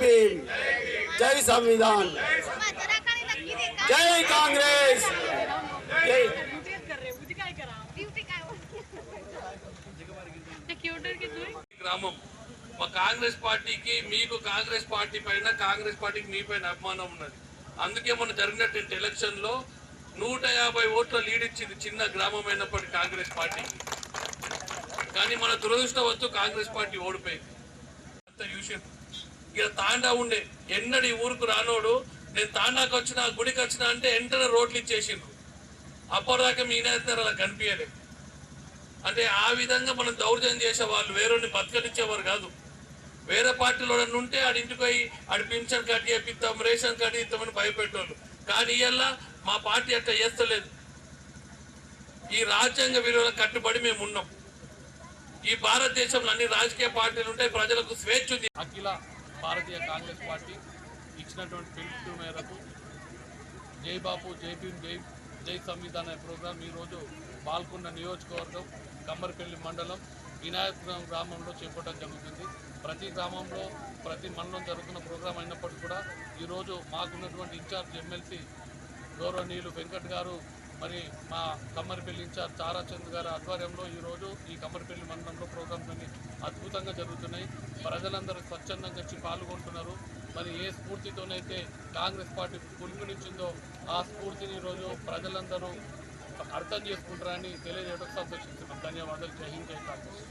भीम, जय संविधान, जय कांग्रेस, जय గ్రామం మా కాంగ్రెస్ పార్టీకి మీకు కాంగ్రెస్ పార్టీ పైన కాంగ్రెస్ పార్టీకి మీ పైన అభిమానం ఉన్నది. అందుకే మొన్న జరిగినటువంటి ఎలక్షన్ లో 150 ఓట్ల లీడ్ ఇచ్చింది చిన్న గ్రామం అయినప్పటికీ కాంగ్రెస్ పార్టీకి. కానీ మన దురదృష్టవత్తు కాంగ్రెస్ పార్టీ ఓడిపోయింది. ఇక తాండా ఉండే ఎన్నడి ఊరుకు రానోడు నేను తాండాకు వచ్చిన గుడికి వచ్చిన అంటే వెంటనే రోడ్లు ఇచ్చేసిండ్రు. అప్పటిదాకా మీ నేతలు అలా కనిపించలేదు. అంటే ఆ విధంగా మనం దౌర్జన్యం చేసే వాళ్ళు వేరే బతకనిచ్చేవారు కాదు. వేరే పార్టీలో ఉంటే ఆడి ఇంటికి పోయి ఆడి పింఛన్ కట్టి చేపిస్తాం, రేషన్ కట్టి ఇస్తామని భయపెట్టేవాళ్ళు. కానీ ఇవాళ మా పార్టీ అట్లా చేస్తలేదు. ఈ రాజ్యాంగ విలువలకు కట్టుబడి మేము ఉన్నాం. ఈ భారతదేశంలో అన్ని రాజకీయ పార్టీలు ఉంటాయి, ప్రజలకు స్వేచ్ఛ ఉంది. అఖిల భారతీయ కాంగ్రెస్ పార్టీ ఇచ్చినటువంటి పిలుపు మేరకు జై బాపు, జై భీమ్, జై సంవిధాన ప్రోగ్రాం ఈరోజు పాల్గొన్న నియోజకవర్గం కమ్మరిపల్లి మండలం వినాయకపురం గ్రామంలో చేపట్టడం జరుగుతుంది. ప్రతి గ్రామంలో ప్రతి మండలం జరుగుతున్న ప్రోగ్రాం అయినప్పటికీ కూడా ఈరోజు మాకున్నటువంటి ఇన్ఛార్జ్ ఎమ్మెల్సీ గౌరవనీయులు వెంకట్ గారు, మరి మా కమ్మరిపల్లి ఇన్ఛార్జ్ తారాచంద్ గారి ఆధ్వర్యంలో ఈరోజు ఈ కమ్మరిపల్లి మండలంలో ప్రోగ్రామ్స్ అన్ని అద్భుతంగా జరుగుతున్నాయి. ప్రజలందరూ స్వచ్ఛందంగా వచ్చి పాల్గొంటున్నారు. మరి ఏ స్ఫూర్తితోనైతే కాంగ్రెస్ పార్టీ పులుపునిచ్చిందో ఆ స్ఫూర్తిని ఈరోజు ప్రజలందరూ అర్థం చేసుకుంటారని తెలియజేయడం సంతోషిస్తున్నాం. ధన్యవాదాలు. జై హింద్, జై కాంగ్రెస్.